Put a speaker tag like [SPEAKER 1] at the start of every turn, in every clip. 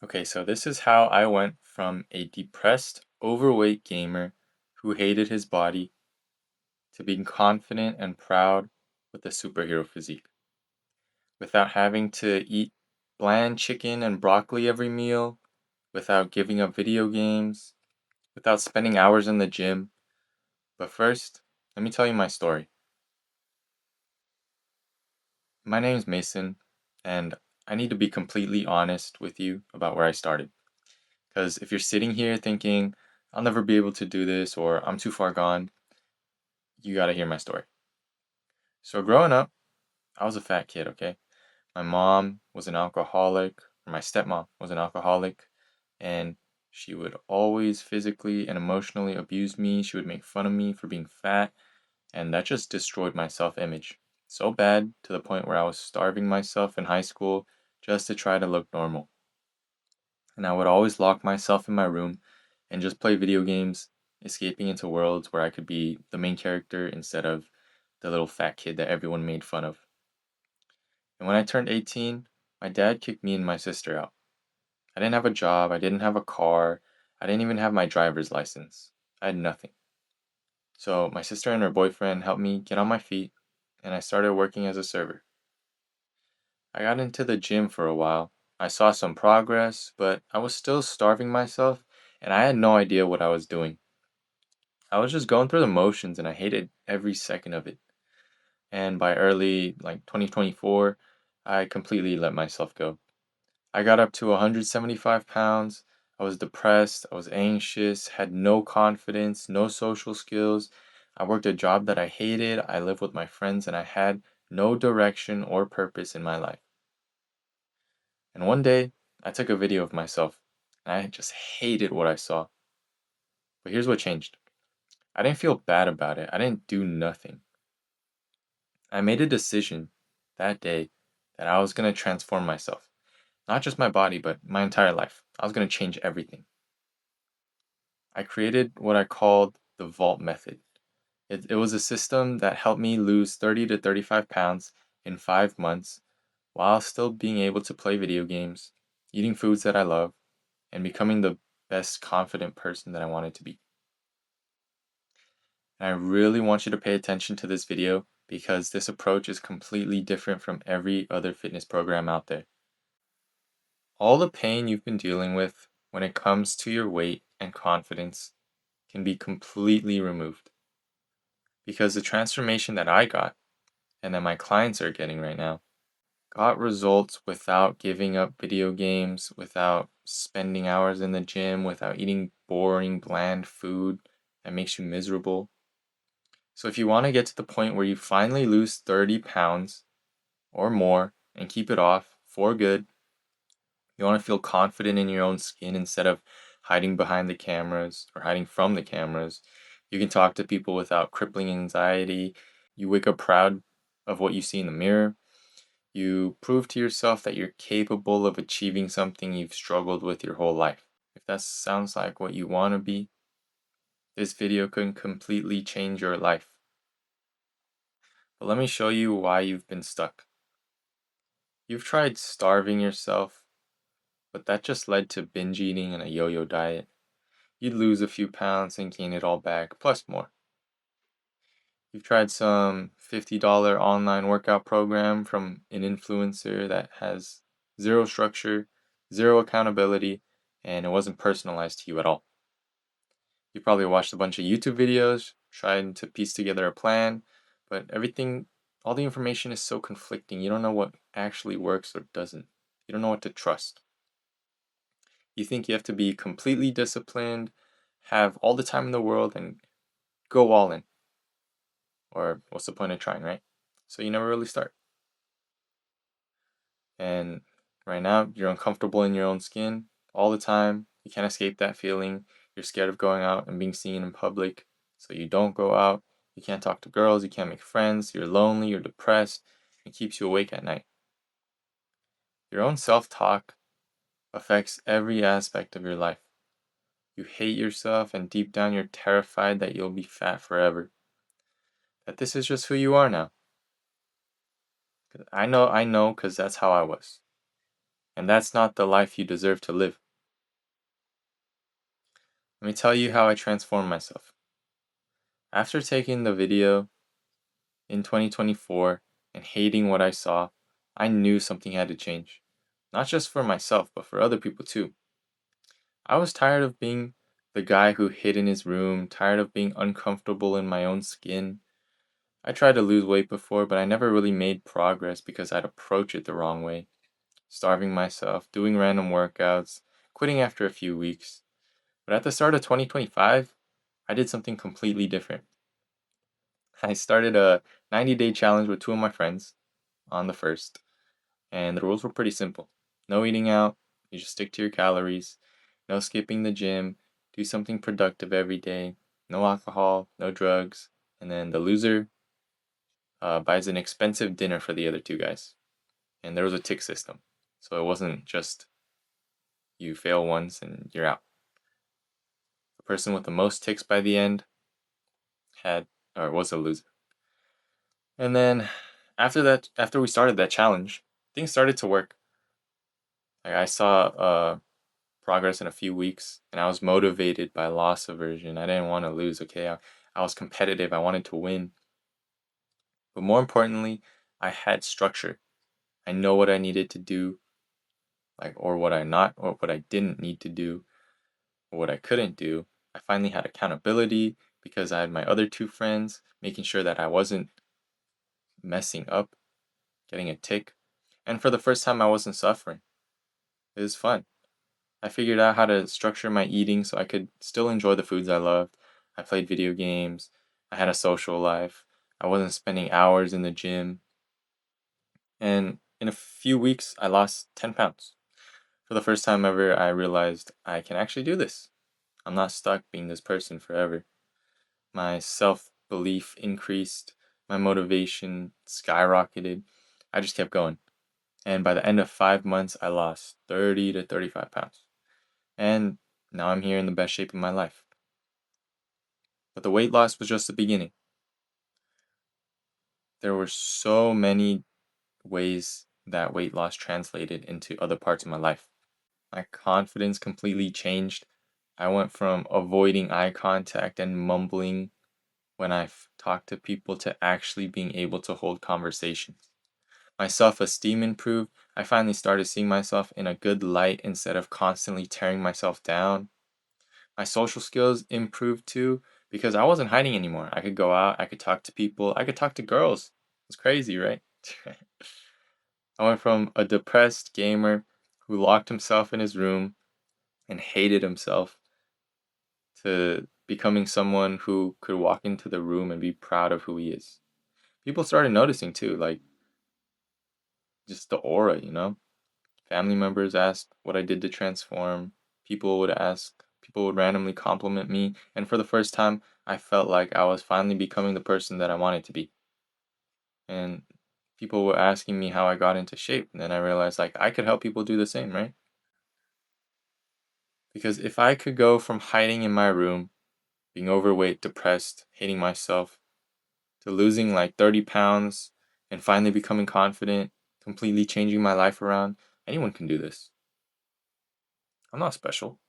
[SPEAKER 1] Okay, so this is how I went from a depressed, overweight gamer who hated his body to being confident and proud with a superhero physique. Without having to eat bland chicken and broccoli every meal, without giving up video games, without spending hours in the gym. But first, let me tell you my story. My name's Mason, and I need to be completely honest with you about where I started. Because if you're sitting here thinking, I'll never be able to do this or I'm too far gone, you gotta hear my story. So, growing up, I was a fat kid, okay? My mom was an alcoholic, or my stepmom was an alcoholic, and she would always physically and emotionally abuse me. She would make fun of me for being fat, and that just destroyed my self image. So bad to the point where I was starving myself in high school just to try to look normal. And I would always lock myself in my room and just play video games, escaping into worlds where I could be the main character instead of the little fat kid that everyone made fun of. And when I turned 18, my dad kicked me and my sister out. I didn't have a job, I didn't have a car, I didn't even have my driver's license. I had nothing. So my sister and her boyfriend helped me get on my feet, and I started working as a server. I got into the gym for a while. I saw some progress, but I was still starving myself, and I had no idea what I was doing. I was just going through the motions, and I hated every second of it. And by early, 2024, I completely let myself go. I got up to 175 pounds. I was depressed. I was anxious, had no confidence, no social skills. I worked a job that I hated. I lived with my friends, and I had no direction or purpose in my life. And one day, I took a video of myself, and I just hated what I saw. But here's what changed. I didn't feel bad about it. I didn't do nothing. I made a decision that day that I was going to transform myself. Not just my body, but my entire life. I was going to change everything. I created what I called the vault method. It was a system that helped me lose 30 to 35 pounds in 5 months while still being able to play video games, eating foods that I love, and becoming the best confident person that I wanted to be. And I really want you to pay attention to this video because this approach is completely different from every other fitness program out there. All the pain you've been dealing with when it comes to your weight and confidence can be completely removed. Because the transformation that I got and that my clients are getting right now got results without giving up video games, without spending hours in the gym, without eating boring, bland food that makes you miserable. So, if you want to get to the point where you finally lose 30 pounds or more and keep it off for good, you want to feel confident in your own skin instead of hiding behind the cameras or hiding from the cameras. You can talk to people without crippling anxiety. You wake up proud of what you see in the mirror. You prove to yourself that you're capable of achieving something you've struggled with your whole life. If that sounds like what you want to be, this video can completely change your life. But let me show you why you've been stuck. You've tried starving yourself, but that just led to binge eating and a yo yo diet. You'd lose a few pounds and gain it all back, plus more. You've tried some $50 online workout program from an influencer that has zero structure, zero accountability, and it wasn't personalized to you at all. You probably watched a bunch of YouTube videos, trying to piece together a plan, but all the information is so conflicting. You don't know what actually works or doesn't. You don't know what to trust. You think you have to be completely disciplined, have all the time in the world, and go all in. Or what's the point of trying, right? So you never really start. And right now, you're uncomfortable in your own skin all the time. You can't escape that feeling. You're scared of going out and being seen in public, so you don't go out. You can't talk to girls, you can't make friends, you're lonely, you're depressed. It keeps you awake at night. Your own self talk affects every aspect of your life. You hate yourself, and deep down, you're terrified that you'll be fat forever. That this is just who you are now. I know, because that's how I was. And that's not the life you deserve to live. Let me tell you how I transformed myself. After taking the video in 2024 and hating what I saw, I knew something had to change. Not just for myself, but for other people too. I was tired of being the guy who hid in his room, tired of being uncomfortable in my own skin. I tried to lose weight before, but I never really made progress because I'd approach it the wrong way. Starving myself, doing random workouts, quitting after a few weeks. But at the start of 2025, I did something completely different. I started a 90-day challenge with two of my friends on the first, and the rules were pretty simple. No eating out, you just stick to your calories, no skipping the gym, do something productive every day, no alcohol, no drugs, and then the loser buys an expensive dinner for the other two guys. And there was a tick system. So it wasn't just you fail once and you're out. The person with the most ticks by the end had or was a loser. And then after we started that challenge, things started to work. Like I saw progress in a few weeks, and I was motivated by loss aversion. I didn't want to lose. Okay, I was competitive. I wanted to win. But more importantly, I had structure. I know what I needed to do, like or what I didn't need to do, or what I couldn't do. I finally had accountability because I had my other two friends making sure that I wasn't messing up, getting a tick. And for the first time, I wasn't suffering. It was fun. I figured out how to structure my eating so I could still enjoy the foods I loved. I played video games. I had a social life. I wasn't spending hours in the gym. And in a few weeks, I lost 10 pounds. For the first time ever, I realized I can actually do this. I'm not stuck being this person forever. My self belief increased. My motivation skyrocketed. I just kept going. And by the end of 5 months, I lost 30 to 35 pounds. And now I'm here in the best shape of my life. But the weight loss was just the beginning. There were so many ways that weight loss translated into other parts of my life. My confidence completely changed. I went from avoiding eye contact and mumbling when I talked to people to actually being able to hold conversations. My self esteem improved. I finally started seeing myself in a good light instead of constantly tearing myself down. My social skills improved too because I wasn't hiding anymore. I could go out, I could talk to people, I could talk to girls. It's crazy, right? I went from a depressed gamer who locked himself in his room and hated himself to becoming someone who could walk into the room and be proud of who he is. People started noticing too, like just the aura, you know? Family members asked what I did to transform. People would randomly compliment me, and for the first time, I felt like I was finally becoming the person that I wanted to be. And people were asking me how I got into shape, and then I realized like I could help people do the same, right? Because if I could go from hiding in my room, being overweight, depressed, hating myself, to losing like 30 pounds and finally becoming confident, completely changing my life around, anyone can do this. I'm not special.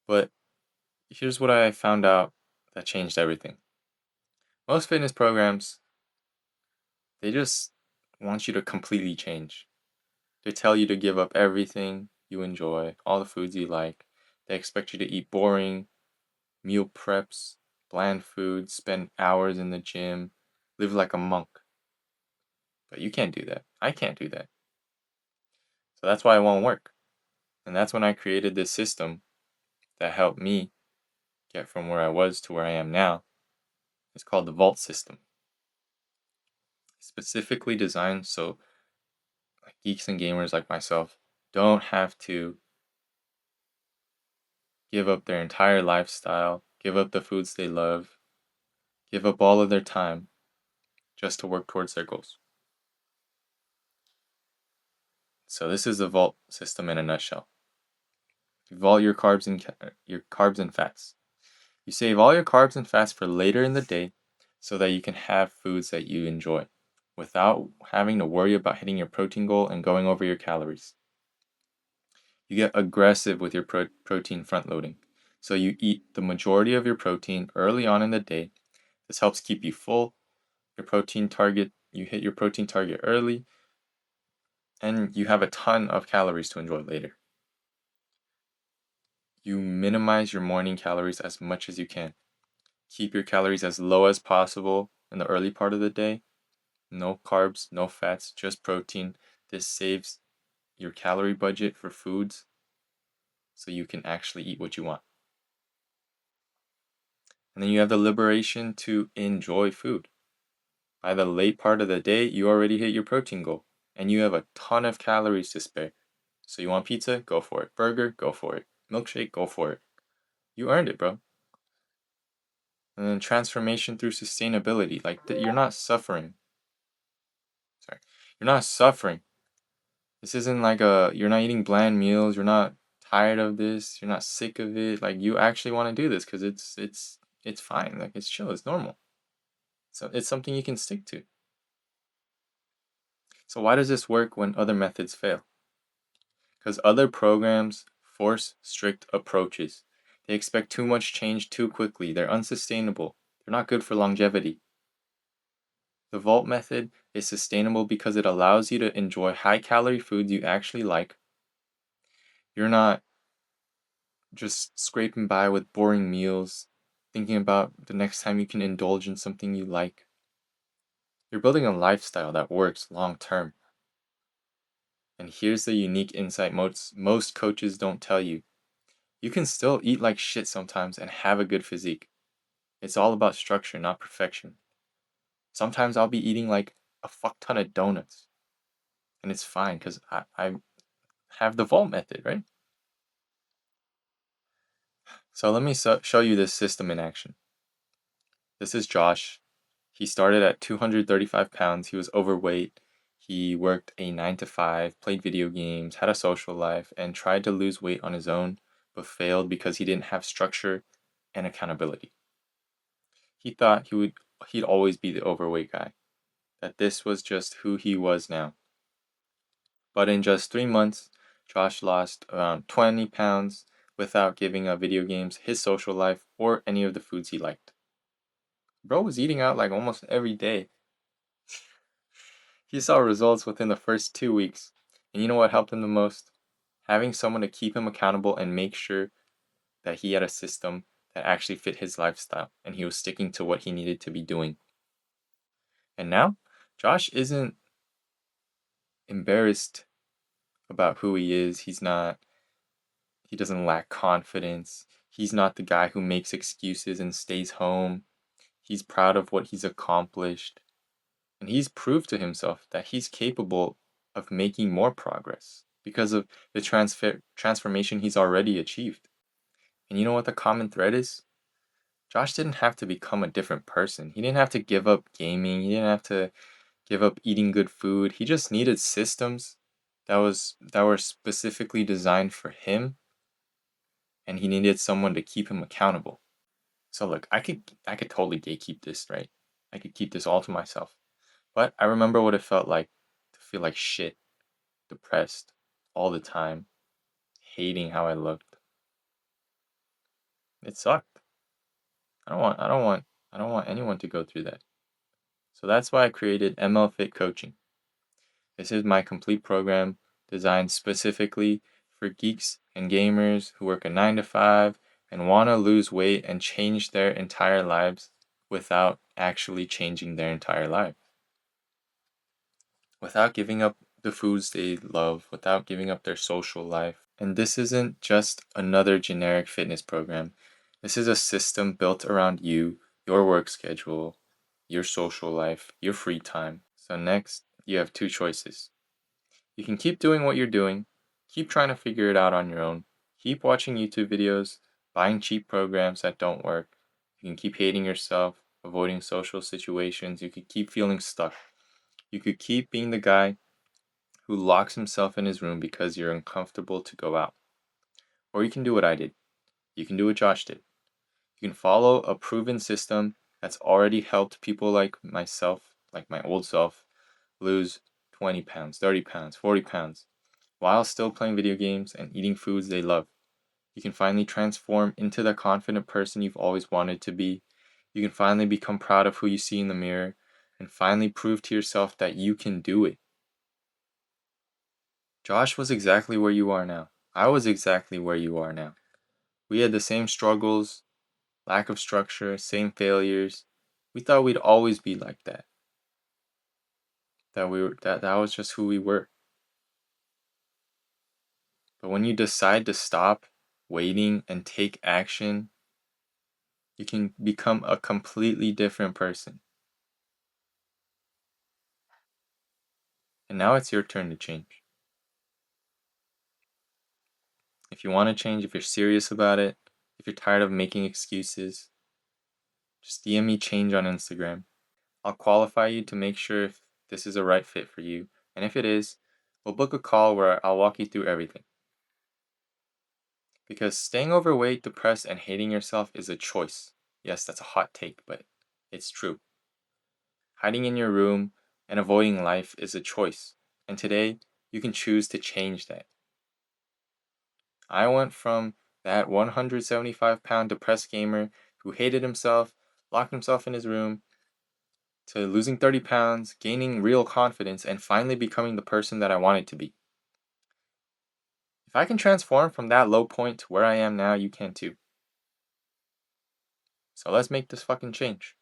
[SPEAKER 1] But here's what I found out that changed everything. Most fitness programs, they just want you to completely change. They tell you to give up everything you enjoy, all the foods you like. They expect you to eat boring, meal preps, bland foods, spend hours in the gym, live like a monk. But you can't do that. I can't do that. So that's why it won't work. And that's when I created this system that helped me get from where I was to where I am now. It's called the Vault system. Specifically designed so like geeks and gamers like myself don't have to give up their entire lifestyle, give up the foods they love, give up all of their time just to work towards their goals. So this is the vault system in a nutshell. You vault your carbs and fats. You save all your carbs and fats for later in the day so that you can have foods that you enjoy without having to worry about hitting your protein goal and going over your calories. You get aggressive with your protein front loading. So you eat the majority of your protein early on in the day. This helps keep you full. You hit your protein target early, and you have a ton of calories to enjoy later. You minimize your morning calories as much as you can. Keep your calories as low as possible in the early part of the day. No carbs, no fats, just protein. This saves your calorie budget for foods so you can actually eat what you want. And then you have the liberation to enjoy food. By the late part of the day, you already hit your protein goal and you have a ton of calories to spare. So you want pizza? Go for it. Burger? Go for it. Milkshake? Go for it. You earned it, bro. And then transformation through sustainability. Like you're not suffering. Sorry. You're not suffering. This isn't like you're not eating bland meals, you're not tired of this, you're not sick of it. Like you actually want to do this because it's fine. Like it's chill, it's normal. So it's something you can stick to. So why does this work when other methods fail? Because other programs force strict approaches. They expect too much change too quickly. They're unsustainable. They're not good for longevity. The Vault method is sustainable because it allows you to enjoy high calorie foods you actually like. You're not just scraping by with boring meals, thinking about the next time you can indulge in something you like. You're building a lifestyle that works long term. And here's the unique insight most coaches don't tell you. You can still eat like shit sometimes and have a good physique. It's all about structure, not perfection. Sometimes I'll be eating like a fuck ton of donuts. And it's fine because I have the Vault method, right? So let me show you this system in action. This is Josh. He started at 235 pounds. He was overweight. He worked a 9 to 5, played video games, had a social life, and tried to lose weight on his own, but failed because he didn't have structure and accountability. He thought he'd always be the overweight guy, that this was just who he was now. But in just 3 months, Josh lost around 20 pounds without giving up video games, his social life, or any of the foods he liked. Bro was eating out like almost every day. He saw results within the first 2 weeks. And you know what helped him the most? Having someone to keep him accountable and make sure that he had a system that actually fit his lifestyle and he was sticking to what he needed to be doing. And now, Josh isn't embarrassed about who he is. He doesn't lack confidence. He's not the guy who makes excuses and stays home. He's proud of what he's accomplished. And he's proved to himself that he's capable of making more progress because of the transformation he's already achieved. And you know what the common thread is? Josh didn't have to become a different person. He didn't have to give up gaming. He didn't have to give up eating good food. He just needed systems that were specifically designed for him, and he needed someone to keep him accountable. So look, I could totally gatekeep this, right? I could keep this all to myself. But I remember what it felt like to feel like shit, depressed all the time, hating how I looked. It sucked. I don't want anyone to go through that. So that's why I created ML Fit Coaching. This is my complete program designed specifically for geeks and gamers who work a 9 to 5 and want to lose weight and change their entire lives without actually changing their entire life. Without giving up the foods they love, without giving up their social life. And this isn't just another generic fitness program. This is a system built around you, your work schedule, your social life, your free time. So next, you have two choices. You can keep doing what you're doing, keep trying to figure it out on your own, keep watching YouTube videos, buying cheap programs that don't work. You can keep hating yourself, avoiding social situations. You could keep feeling stuck. You could keep being the guy who locks himself in his room because you're uncomfortable to go out. Or you can do what I did. You can do what Josh did. You can follow a proven system that's already helped people like myself, like my old self, lose 20 pounds, 30 pounds, 40 pounds while still playing video games and eating foods they love. You can finally transform into the confident person you've always wanted to be. You can finally become proud of who you see in the mirror and finally prove to yourself that you can do it. Josh was exactly where you are now. I was exactly where you are now. We had the same struggles, lack of structure, same failures. We thought we'd always be like that. That was just who we were. But when you decide to stop waiting and take action, you can become a completely different person. And now it's your turn to change. If you want to change, if you're serious about it, if you're tired of making excuses, just DM me change on Instagram. I'll qualify you to make sure if this is a right fit for you. And if it is, we'll book a call where I'll walk you through everything. Because staying overweight, depressed, and hating yourself is a choice. Yes, that's a hot take, but it's true. Hiding in your room and avoiding life is a choice. And today, you can choose to change that. I went from that 175-pound depressed gamer who hated himself, locked himself in his room, to losing 30 pounds, gaining real confidence, and finally becoming the person that I wanted to be. If I can transform from that low point to where I am now, you can too. So let's make this fucking change.